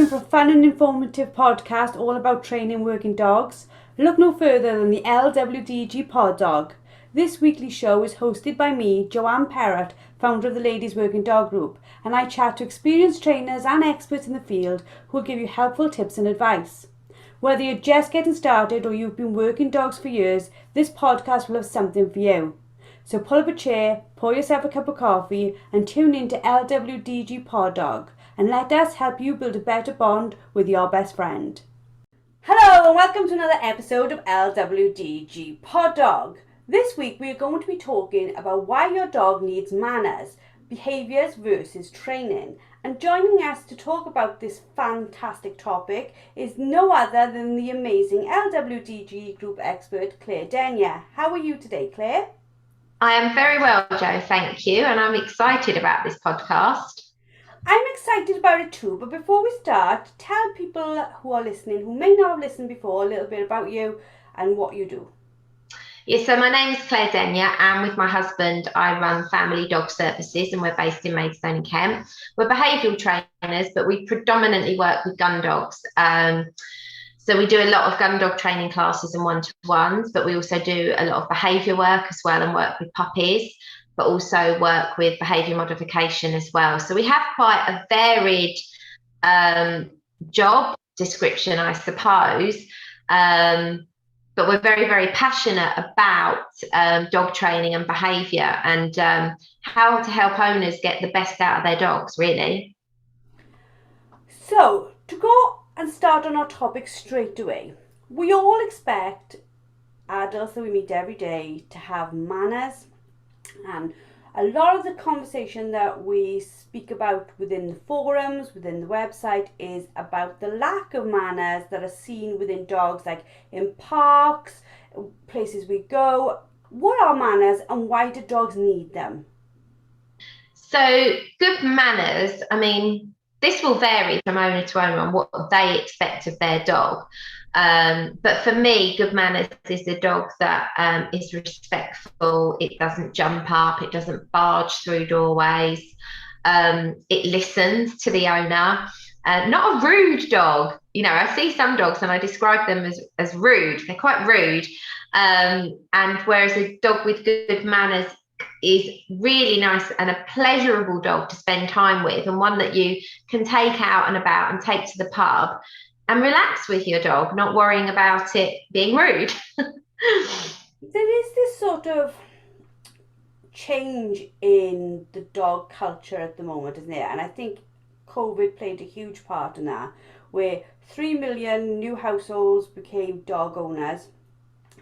For a fun and informative podcast all about training working dogs, look no further than the LWDG Pod Dog. This weekly show is hosted by me, Joanne Perrott, founder of the Ladies Working Dog Group, and I chat to experienced trainers and experts in the field who will give you helpful tips and advice. Whether you're just getting started or you've been working dogs for years, this podcast will have something for you. So pull up a chair, pour yourself a cup of coffee and tune in to LWDG Pod Dog, and let us help you build a better bond with your best friend. Hello and welcome to another episode of LWDG Pod Dog. This week we are going to be talking about why your dog needs manners, behaviours versus training. And joining us to talk about this fantastic topic is no other than the amazing LWDG group expert Claire Denyer. How are you today, Claire? I am very well, Jo, thank you, and I'm excited about this podcast. I'm excited about it too, but before we start, tell people who are listening, who may not have listened before, a little bit about you and what you do. Yes, so my name is Claire Denyer, and with my husband, I run Family Dog Services, and we're based in Maidstone in Kent. We're behavioural trainers, but we predominantly work with gun dogs. So we do a lot of gun dog training classes and one-to-ones, but we also do a lot of behaviour work as well and work with puppies, but also work with behaviour modification as well. So we have quite a varied job description, I suppose, but we're very, very passionate about dog training and behaviour and how to help owners get the best out of their dogs, really. So, to go and start on our topic straight away, we all expect adults that we meet every day to have manners, and a lot of the conversation that we speak about within the forums, within the website, is about the lack of manners that are seen within dogs, like in parks, places we go. What are manners and why do dogs need them? So good manners, I mean, this will vary from owner to owner on what they expect of their dog. But for me, good manners is a dog that is respectful. It doesn't jump up. It doesn't barge through doorways. It listens to the owner. Not a rude dog. You know, I see some dogs and I describe them as rude. They're quite rude. And whereas a dog with good manners is really nice and a pleasurable dog to spend time with, and one that you can take out and about and take to the pub and relax with your dog, not worrying about it being rude. There is this sort of change in the dog culture at the moment, isn't there? And I think COVID played a huge part in that, where 3 million new households became dog owners,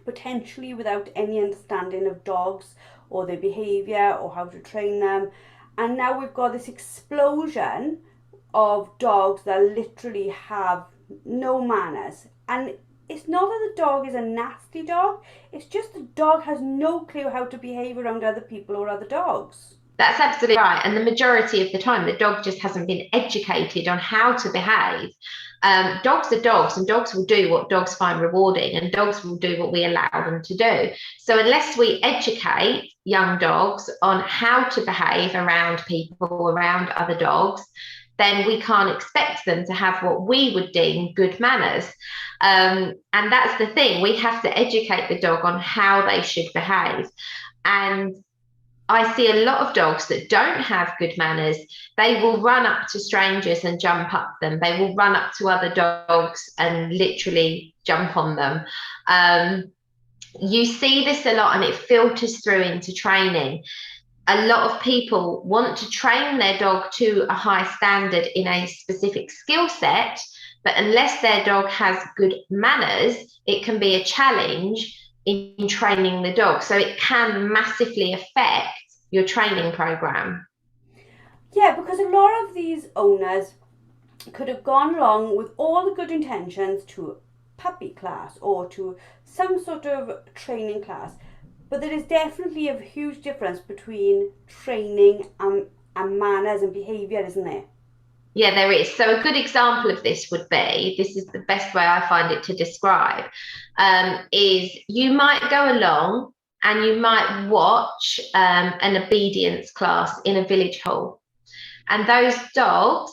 potentially without any understanding of dogs or their behaviour or how to train them. And now we've got this explosion of dogs that literally have no manners. And it's not that the dog is a nasty dog, it's just the dog has no clue how to behave around other people or other dogs. That's absolutely right. And the majority of the time, the dog just hasn't been educated on how to behave. Dogs are dogs, and dogs will do what dogs find rewarding, and dogs will do what we allow them to do. So unless we educate young dogs on how to behave around people, around other dogs, then we can't expect them to have what we would deem good manners. And that's the thing. We have to educate the dog on how they should behave. And I see a lot of dogs that don't have good manners. They will run up to strangers and jump up them. They will run up to other dogs and literally jump on them. You see this a lot, and it filters through into training. A lot of people want to train their dog to a high standard in a specific skill set, but unless their dog has good manners, it can be a challenge in training the dog. So it can massively affect your training program. Yeah, because a lot of these owners could have gone along with all the good intentions to puppy class or to some sort of training class, but there is definitely a huge difference between training and manners and behaviour, isn't there? Yeah, there is. So a good example of this would be, this is the best way I find it to describe, is you might go along and you might watch an obedience class in a village hall. And those dogs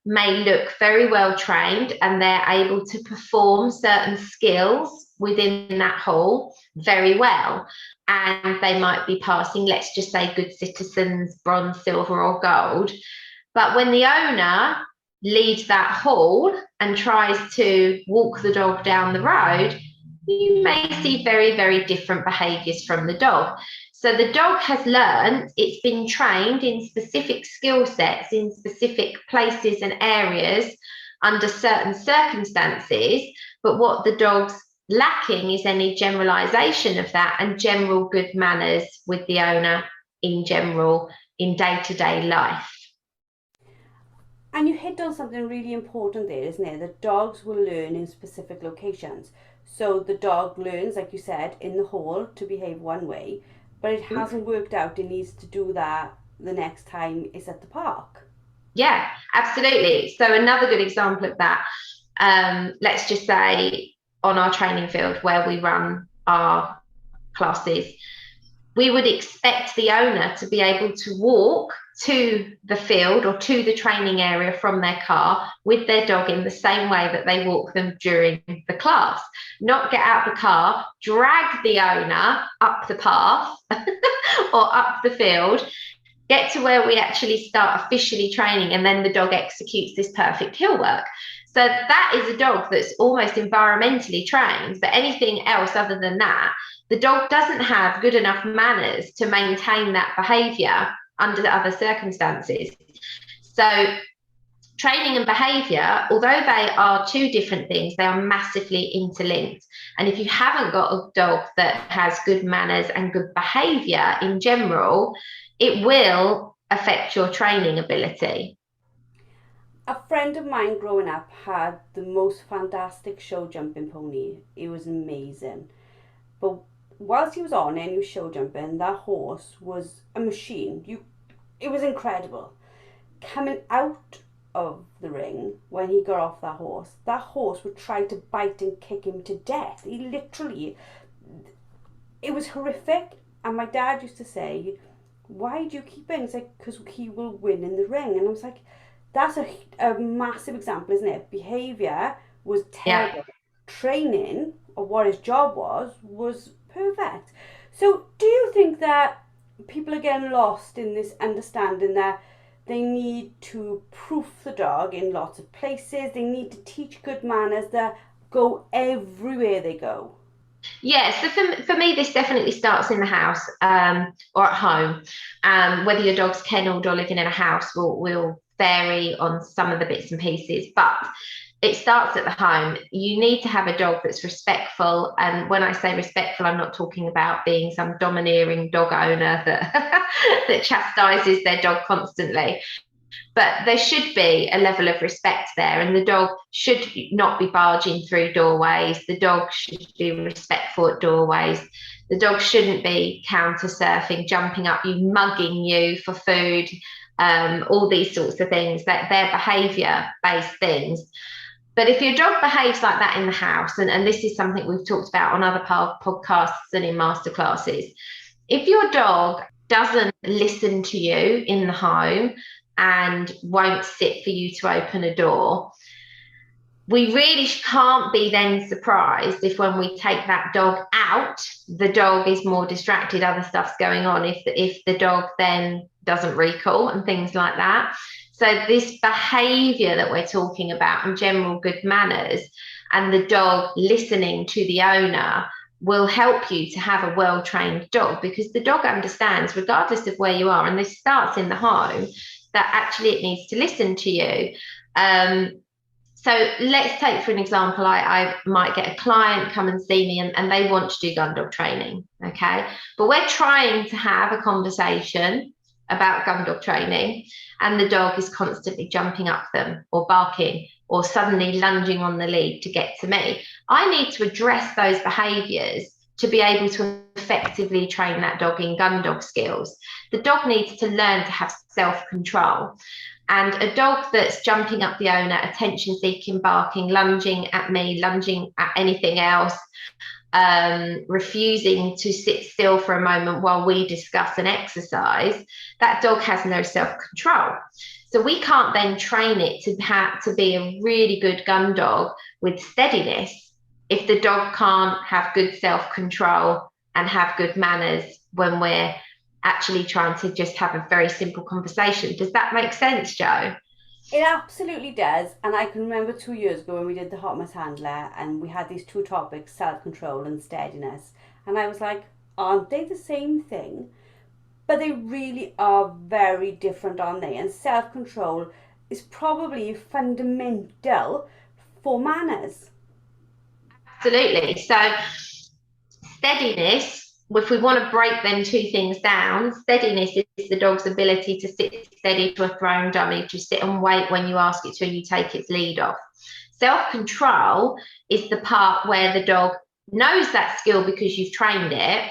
may look very well trained and they're able to perform certain skills within that hall very well. And they might be passing, let's just say, good citizens, bronze, silver, or gold. But when the owner leaves that hall and tries to walk the dog down the road, you may see very, very different behaviours from the dog. So the dog has learned, it's been trained in specific skill sets, in specific places and areas under certain circumstances. But what the dog's lacking is any generalisation of that and general good manners with the owner in general, in day-to-day life. And you hit on something really important there, isn't it? That dogs will learn in specific locations. So the dog learns, like you said, in the hall to behave one way, but it hasn't worked out. It needs to do that the next time it's at the park. Yeah, absolutely. So another good example of that, let's just say on our training field where we run our classes, we would expect the owner to be able to walk to the field or to the training area from their car with their dog in the same way that they walk them during the class. Not get out the car, drag the owner up the path or up the field, get to where we actually start officially training, and then the dog executes this perfect hill work. So that is a dog that's almost environmentally trained, but anything else other than that, the dog doesn't have good enough manners to maintain that behaviour under other circumstances. So training and behaviour, although they are two different things, they are massively interlinked. And if you haven't got a dog that has good manners and good behaviour in general, it will affect your training ability. A friend of mine growing up had the most fantastic show jumping pony. It was amazing. But whilst he was on it and he was show jumping, that horse was a machine. It was incredible. Coming out of the ring when he got off that horse would try to bite and kick him to death. He literally, it was horrific. And my dad used to say, "Why do you keep him?" He's like, "Because he will win in the ring." And I was like, that's a massive example, isn't it? Behaviour was terrible. Yeah. Training, or what his job was perfect. So do you think that people are getting lost in this understanding that they need to proof the dog in lots of places, they need to teach good manners that go everywhere they go? Yeah, so for me, this definitely starts in the house or at home. Whether your dog's kennelled or living in a house will vary on some of the bits and pieces, but it starts at the home. You need to have a dog that's respectful. And when I say respectful, I'm not talking about being some domineering dog owner that, that chastises their dog constantly. But there should be a level of respect there, and the dog should not be barging through doorways. The dog should be respectful at doorways. The dog shouldn't be counter surfing, jumping up you, mugging you for food, all these sorts of things. That they're behaviour based things. But if your dog behaves like that in the house, and this is something we've talked about on other podcasts and in masterclasses, if your dog doesn't listen to you in the home and won't sit for you to open a door, we really can't be then surprised if when we take that dog out, the dog is more distracted, other stuff's going on, if the dog then doesn't recall and things like that. So this behaviour that we're talking about and general good manners and the dog listening to the owner will help you to have a well-trained dog, because the dog understands, regardless of where you are, and this starts in the home, that actually it needs to listen to you. So let's take, for an example, I might get a client come and see me and they want to do gun dog training, okay? But we're trying to have a conversation about gun dog training and the dog is constantly jumping up them or barking or suddenly lunging on the lead to get to me. I need to address those behaviours to be able to effectively train that dog in gun dog skills. The dog needs to learn to have self-control. And a dog that's jumping up the owner, attention seeking, barking, lunging at me, lunging at anything else, refusing to sit still for a moment while we discuss an exercise, that dog has no self-control. So we can't then train it to be a really good gun dog with steadiness if the dog can't have good self-control and have good manners when we're actually trying to just have a very simple conversation. Does that make sense, Joe? It absolutely does. And I can remember 2 years ago when we did the Hot Mess Handler and we had these two topics, self-control and steadiness. And I was like, aren't they the same thing? But they really are very different, aren't they? And self-control is probably fundamental for manners. Absolutely. So steadiness, if we want to break them two things down, steadiness is the dog's ability to sit steady to a thrown dummy, to sit and wait when you ask it to and you take its lead off. Self-control is the part where the dog knows that skill because you've trained it,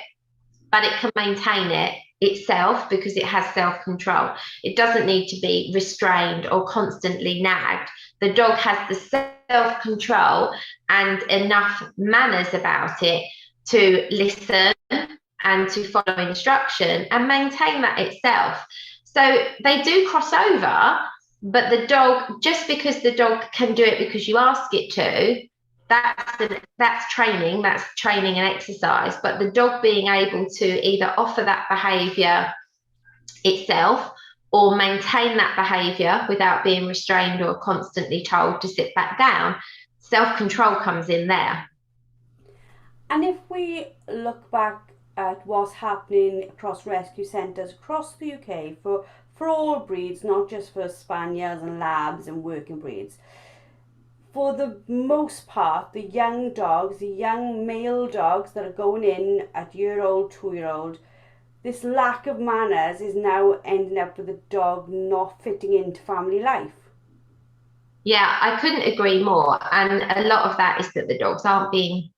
but it can maintain it itself because it has self-control. It doesn't need to be restrained or constantly nagged. The dog has the self-control and enough manners about it to listen and to follow instruction and maintain that itself. So they do cross over, but the dog, just because the dog can do it because you ask it to, that's training and exercise. But the dog being able to either offer that behavior itself or maintain that behavior without being restrained or constantly told to sit back down, self-control comes in there. And if we look back at what's happening across rescue centres across the UK for all breeds, not just for spaniels and labs and working breeds, for the most part, the young dogs, the young male dogs that are going in at year-old, 2-year-old, this lack of manners is now ending up with the dog not fitting into family life. Yeah, I couldn't agree more. And a lot of that is that the dogs aren't being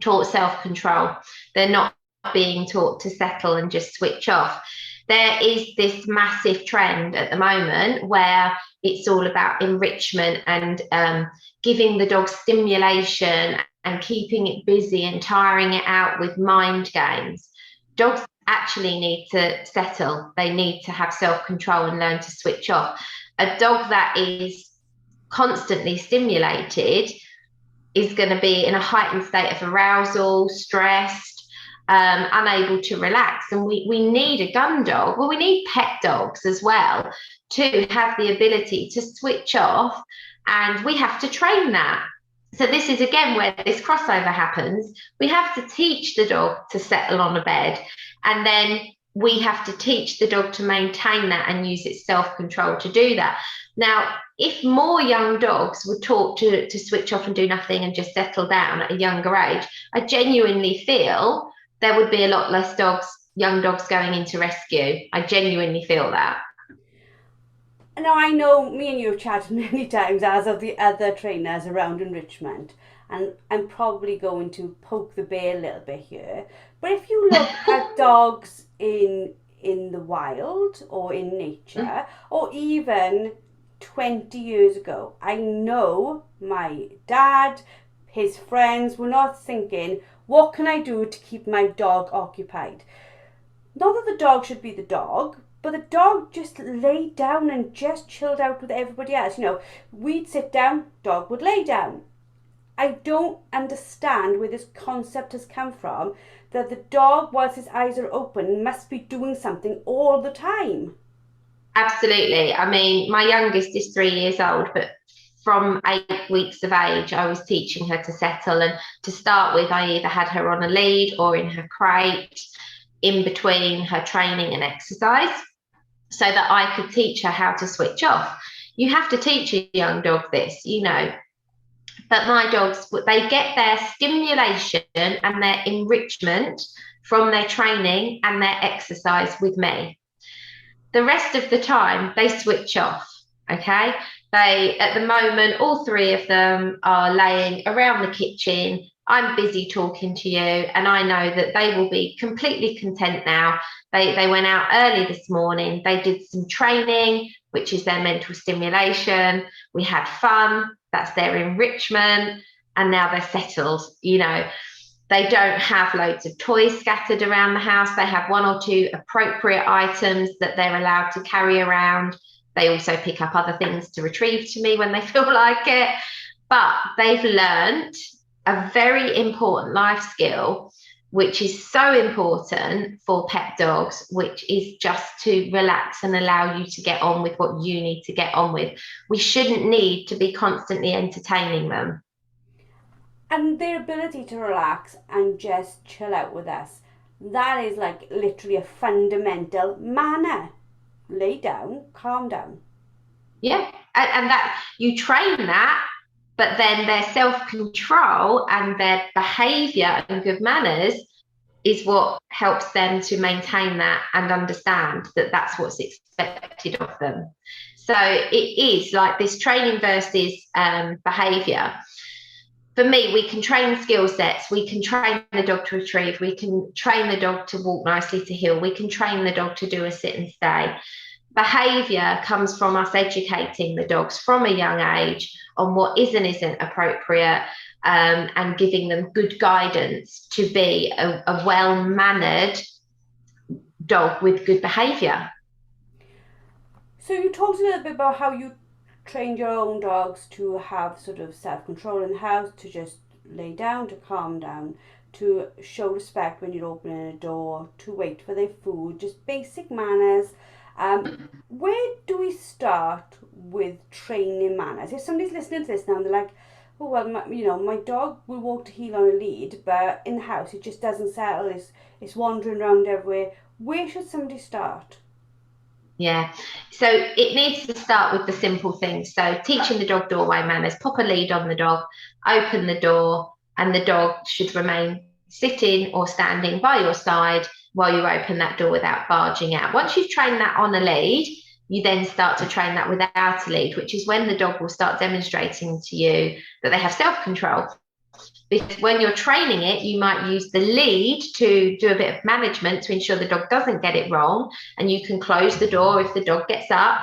taught self-control. They're not being taught to settle and just switch off. There is this massive trend at the moment where it's all about enrichment and giving the dog stimulation and keeping it busy and tiring it out with mind games. Dogs actually need to settle. They need to have self-control and learn to switch off. A dog that is constantly stimulated is going to be in a heightened state of arousal, stressed, unable to relax. And we need a gun dog, well, we need pet dogs as well to have the ability to switch off, and we have to train that. So this is again where this crossover happens. We have to teach the dog to settle on a bed, and then we have to teach the dog to maintain that and use its self-control to do that. Now, if more young dogs were taught to switch off and do nothing and just settle down at a younger age, I genuinely feel there would be a lot less young dogs going into rescue. I genuinely feel that. Now, I know me and you have chatted many times, as of the other trainers around enrichment, and I'm probably going to poke the bear a little bit here. But if you look at dogs in the wild or in nature, or even 20 years ago, I know my dad, his friends were not thinking, what can I do to keep my dog occupied? Not that the dog should be the dog, but the dog just laid down and just chilled out with everybody else. You know, we'd sit down, dog would lay down. I don't understand where this concept has come from, that the dog, whilst his eyes are open, must be doing something all the time. Absolutely. I mean, my youngest is 3 years old, but from 8 weeks of age, I was teaching her to settle. And to start with, I either had her on a lead or in her crate in between her training and exercise, so that I could teach her how to switch off. You have to teach a young dog this, you know. But my dogs, they get their stimulation and their enrichment from their training and their exercise with me. The rest of the time, they switch off, okay? They, at the moment, all three of them are laying around the kitchen. I'm busy talking to you, and I know that they will be completely content now. They went out early this morning. They did some training, which is their mental stimulation. We had fun. That's their enrichment. And now they're settled. You know, they don't have loads of toys scattered around the house. They have one or two appropriate items that they're allowed to carry around. They also pick up other things to retrieve to me when they feel like it. But they've learned a very important life skill, which is so important for pet dogs, which is just to relax and allow you to get on with what you need to get on with. We shouldn't need to be constantly entertaining them. And their ability to relax and just chill out with us, that is like literally a fundamental manner. Lay down, calm down. Yeah, and that you train that, but then their self-control and their behavior and good manners is what helps them to maintain that and understand that that's what's expected of them. So it is like this training versus behavior. For me, we can train skill sets. We can train the dog to retrieve. We can train the dog to walk nicely to heel. We can train the dog to do a sit and stay. Behaviour comes from us educating the dogs from a young age on what is and isn't appropriate, and giving them good guidance to be a well-mannered dog with good behaviour. So you talked a little bit about how you trained your own dogs to have sort of self-control in the house, to just lay down, to calm down, to show respect when you're opening a door, to wait for their food, just basic manners. Where do we start with training manners? If somebody's listening to this now and they're like, oh, well, my dog will walk to heel on a lead, but in the house it just doesn't settle, it's wandering around everywhere. Where should somebody start? Yeah, so it needs to start with the simple things. So teaching the dog doorway manners, pop a lead on the dog, open the door, and the dog should remain sitting or standing by your side while you open that door without barging out. Once you've trained that on a lead, you then start to train that without a lead, which is when the dog will start demonstrating to you that they have self-control. Because when you're training it, you might use the lead to do a bit of management to ensure the dog doesn't get it wrong, and you can close the door if the dog gets up.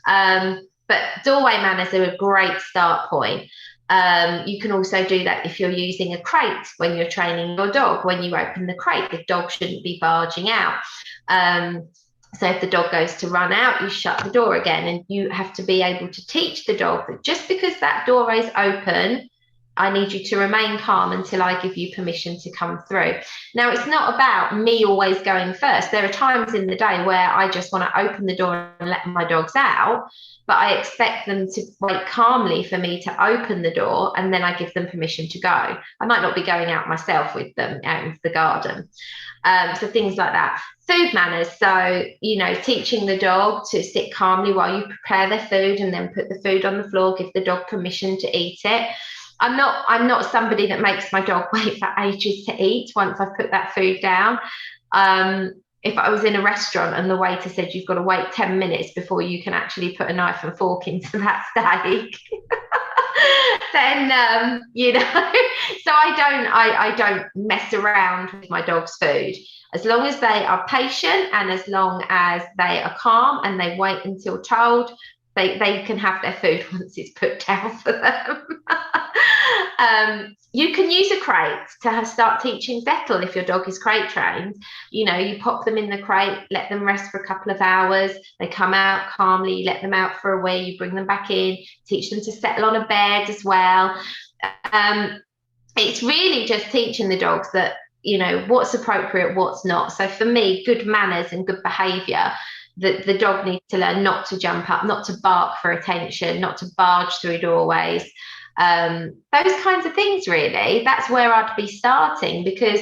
But doorway manners are a great start point. You can also do that if you're using a crate when you're training your dog. When you open the crate, the dog shouldn't be barging out. So if the dog goes to run out, you shut the door again, and you have to be able to teach the dog that just because that door is open, I need you to remain calm until I give you permission to come through. Now, it's not about me always going first. There are times in the day where I just want to open the door and let my dogs out, but I expect them to wait calmly for me to open the door, and then I give them permission to go. I might not be going out myself with them out into the garden. So things like that. Food manners. So, teaching the dog to sit calmly while you prepare their food and then put the food on the floor, give the dog permission to eat it. I'm not somebody that makes my dog wait for ages to eat once I've put that food down. If I was in a restaurant and the waiter said you've got to wait 10 minutes before you can actually put a knife and fork into that steak, then so I don't mess around with my dog's food. As long as they are patient and as long as they are calm and they wait until told, they can have their food once it's put down for them. You can use a crate to start teaching settle if your dog is crate trained. You pop them in the crate, let them rest for a couple of hours. They come out calmly, you let them out for a wee, you bring them back in, teach them to settle on a bed as well. It's really just teaching the dogs that, what's appropriate, what's not. So for me, good manners and good behaviour, the dog needs to learn not to jump up, not to bark for attention, not to barge through doorways. Those kinds of things, really. That's where I'd be starting, because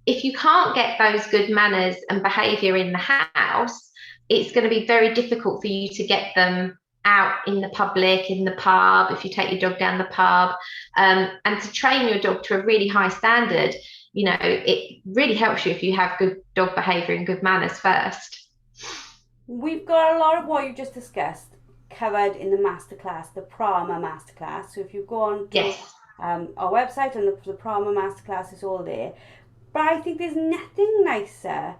if you can't get those good manners and behaviour in the house, it's going to be very difficult for you to get them out in the public, in the pub, if you take your dog down the pub, and to train your dog to a really high standard. It really helps you if you have good dog behaviour and good manners first. We've got a lot of what you just discussed covered in the masterclass, the Prama masterclass. So if you go on to Yes. our website, and the Prama masterclass is all there. But I think there's nothing nicer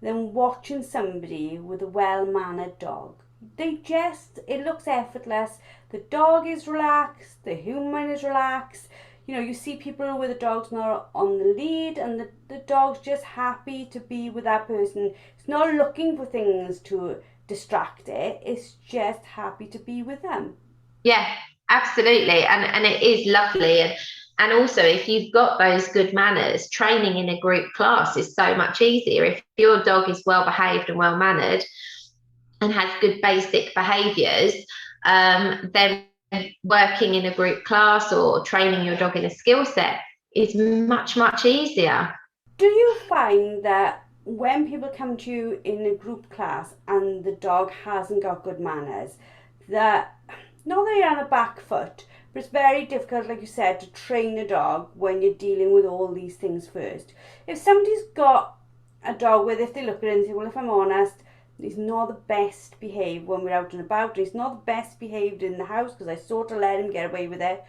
than watching somebody with a well-mannered dog. It looks effortless. The dog is relaxed, the human is relaxed. You know, you see people with the dogs not on the lead, and the dog's just happy to be with that person. It's not looking for things to distract it. It's just happy to be with them. Yeah, absolutely. And it is lovely. And also, if you've got those good manners, training in a group class is so much easier. If your dog is well behaved and well mannered and has good basic behaviours, then working in a group class or training your dog in a skill set is much, much easier. Do you find that when people come to you in a group class and the dog hasn't got good manners, that not that you're on a back foot, but it's very difficult, like you said, to train a dog when you're dealing with all these things first? If somebody's got a dog with, if they look at it and say, well, if I'm honest, he's not the best behaved when we're out and about, he's not the best behaved in the house because I sort of let him get away with it,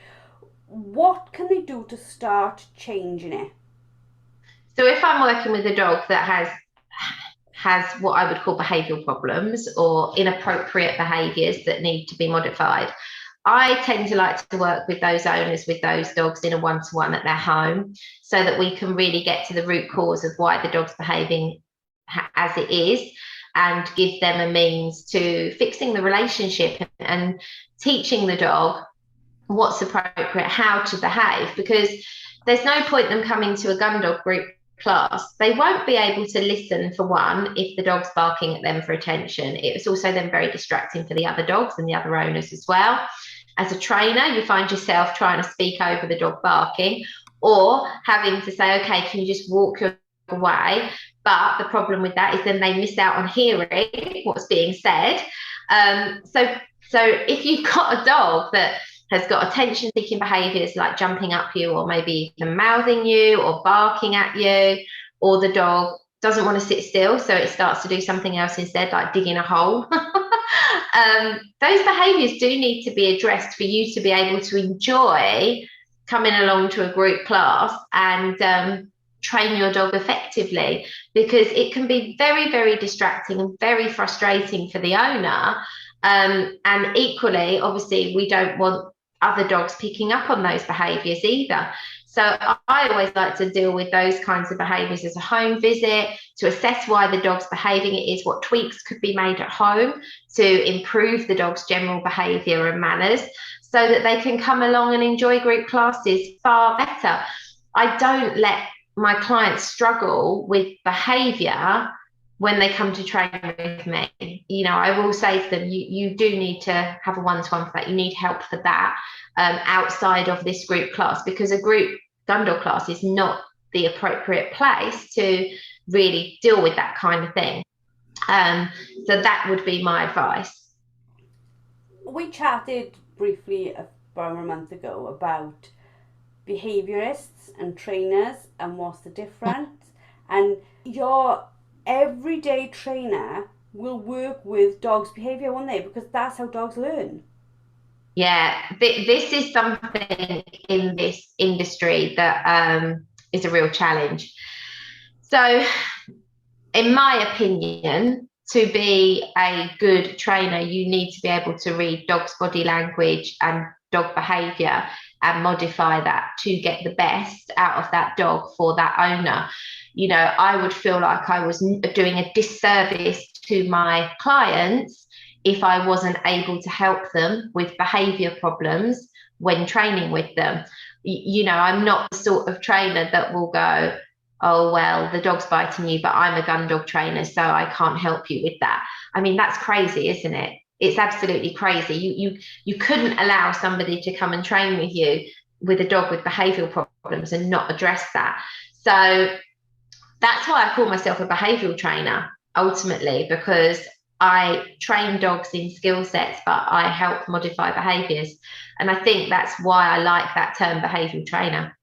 what can they do to start changing it? So if I'm working with a dog that has what I would call behavioural problems or inappropriate behaviours that need to be modified, I tend to like to work with those owners with those dogs in a one-to-one at their home, so that we can really get to the root cause of why the dog's behaving as it is, and give them a means to fixing the relationship and teaching the dog what's appropriate, how to behave, because there's no point them coming to a gun dog group class. They won't be able to listen, for one, if the dog's barking at them for attention. It's also then very distracting for the other dogs and the other owners as well. As a trainer, you find yourself trying to speak over the dog barking, or having to say, okay, can you just walk your dog away? But the problem with that is then they miss out on hearing what's being said. So if you've got a dog that has got attention-seeking behaviours like jumping up you, or maybe even mouthing you or barking at you, or the dog doesn't want to sit still, so it starts to do something else instead, like digging a hole. Those behaviours do need to be addressed for you to be able to enjoy coming along to a group class and train your dog effectively, because it can be very, very distracting and very frustrating for the owner. And equally, obviously, we don't want other dogs picking up on those behaviours either. So I always like to deal with those kinds of behaviours as a home visit, to assess why the dog's behaving it is, what tweaks could be made at home to improve the dog's general behaviour and manners, so that they can come along and enjoy group classes far better. I don't let my clients struggle with behaviour when they come to train with me. You know, I will say to them, you do need to have a one-to-one for that. You need help for that outside of this group class, because a group gun dog class is not the appropriate place to really deal with that kind of thing. So that would be my advice. We chatted briefly about a month ago about behaviourists and trainers and what's the difference. And your everyday trainer will work with dogs' behaviour, won't they? Because that's how dogs learn. Yeah, this is something in this industry that is a real challenge. So, in my opinion, to be a good trainer, you need to be able to read dogs' body language and dog behaviour and modify that to get the best out of that dog for that owner. You know, I would feel like I was doing a disservice to my clients if I wasn't able to help them with behaviour problems when training with them. You know, I'm not the sort of trainer that will go, oh, well, the dog's biting you, but I'm a gun dog trainer, so I can't help you with that. I mean, that's crazy, isn't it? It's absolutely crazy. You couldn't allow somebody to come and train with you with a dog with behavioural problems and not address that. So that's why I call myself a behavioural trainer, ultimately, because I train dogs in skill sets, but I help modify behaviours. And I think that's why I like that term, behavioural trainer.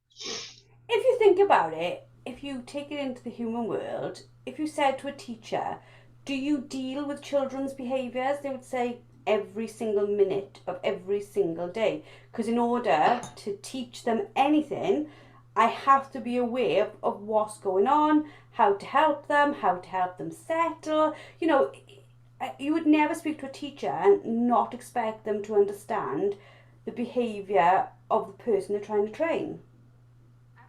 If you think about it, if you take it into the human world, if you said to a teacher, do you deal with children's behaviours? They would say, every single minute of every single day. Because in order to teach them anything, I have to be aware of what's going on, how to help them settle. You know, you would never speak to a teacher and not expect them to understand the behaviour of the person they're trying to train.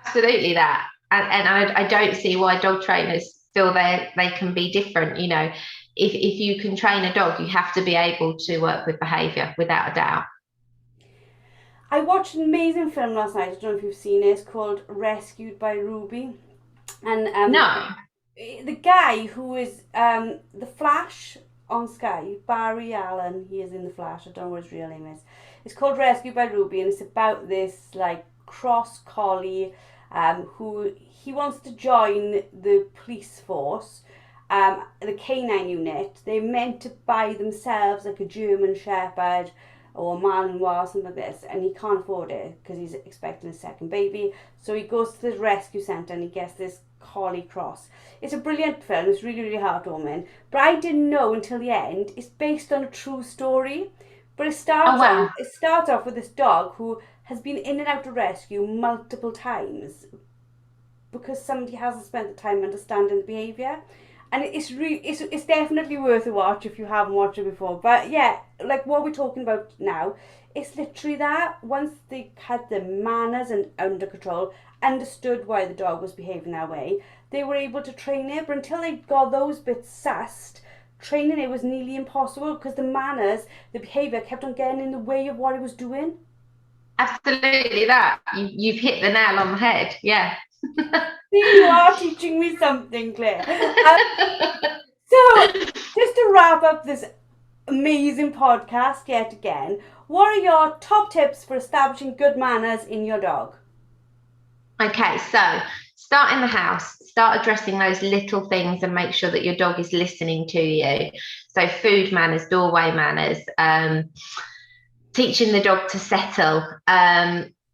Absolutely that. And I don't see why dog trainers feel they can be different. You know, if you can train a dog, you have to be able to work with behaviour without a doubt. I watched an amazing film last night. I don't know if you've seen it. It's called Rescued by Ruby. And No. the guy who is the Flash on Sky, Barry Allen, he is in the Flash. I don't know what his real name is. It's called Rescued by Ruby, and it's about this like cross collie who he wants to join the police force, the canine unit. They're meant to buy themselves like a German Shepherd or a Malinois or something like this, and he can't afford it because he's expecting a second baby. So he goes to this rescue centre and he gets this collie cross. It's a brilliant film. It's really, really heartwarming. But I didn't know until the end it's based on a true story. But it starts off with this dog who has been in and out of rescue multiple times because somebody hasn't spent the time understanding the behaviour. And it's definitely worth a watch if you haven't watched it before. But yeah, like what we're talking about now, it's literally that. Once they had the manners and under control, understood why the dog was behaving that way, they were able to train it. But until they got those bits sussed, training it was nearly impossible because the manners, the behaviour kept on getting in the way of what it was doing. Absolutely that. You've hit the nail on the head. Yeah. See, you are teaching me something, Claire. So, just to wrap up this amazing podcast yet again, what are your top tips for establishing good manners in your dog? Okay, so start in the house. Start addressing those little things and make sure that your dog is listening to you. So food manners, doorway manners, teaching the dog to settle.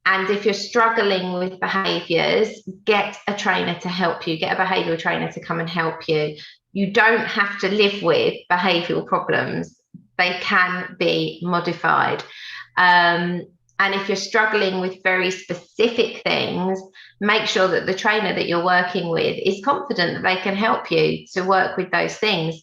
And if you're struggling with behaviours, get a trainer to help you. Get a behavioural trainer to come and help you. You don't have to live with behavioural problems. They can be modified. And if you're struggling with very specific things, make sure that the trainer that you're working with is confident that they can help you to work with those things.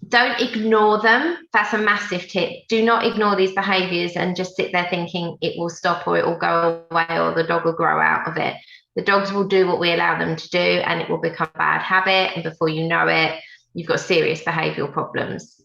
Don't ignore them. That's a massive tip. Do not ignore these behaviours and just sit there thinking it will stop or it will go away or the dog will grow out of it. The dogs will do what we allow them to do and it will become a bad habit. And before you know it, you've got serious behavioural problems.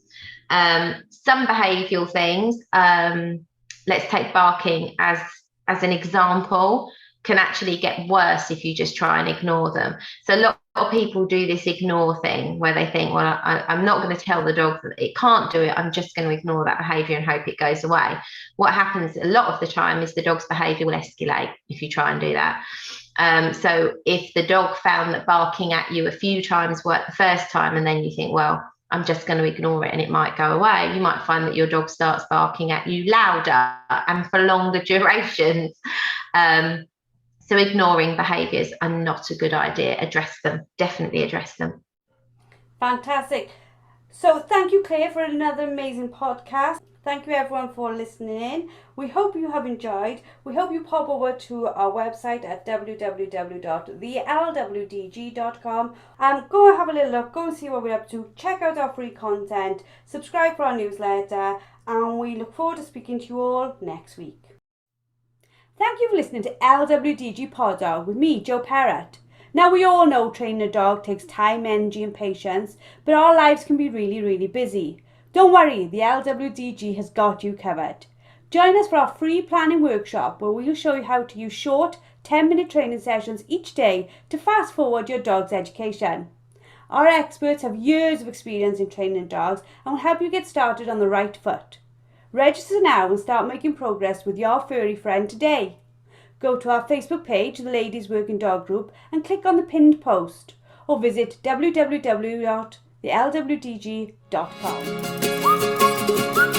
Some behavioural things, let's take barking as an example, can actually get worse if you just try and ignore them. So a lot of people do this ignore thing where they think, well, I'm not going to tell the dog that it can't do it. I'm just going to ignore that behaviour and hope it goes away. What happens a lot of the time is the dog's behaviour will escalate if you try and do that. So if the dog found that barking at you a few times worked the first time and then you think, well, I'm just going to ignore it and it might go away, you might find that your dog starts barking at you louder and for longer durations. So ignoring behaviours are not a good idea. Address them. Definitely address them. Fantastic. So thank you, Claire, for another amazing podcast. Thank you, everyone, for listening in. We hope you have enjoyed. We hope you pop over to our website at www.thelwdg.com. Go and have a little look. Go and see what we're up to. Check out our free content. Subscribe for our newsletter. And we look forward to speaking to you all next week. Thank you for listening to LWDG Pod Dog with me, Jo Perrott. Now, we all know training a dog takes time, energy and patience, but our lives can be really, really busy. Don't worry, the LWDG has got you covered. Join us for our free planning workshop where we'll show you how to use short 10-minute training sessions each day to fast forward your dog's education. Our experts have years of experience in training dogs and will help you get started on the right foot. Register now and start making progress with your furry friend today. Go to our Facebook page, the Ladies Working Dog Group, and click on the pinned post or visit www.thelwdg.com.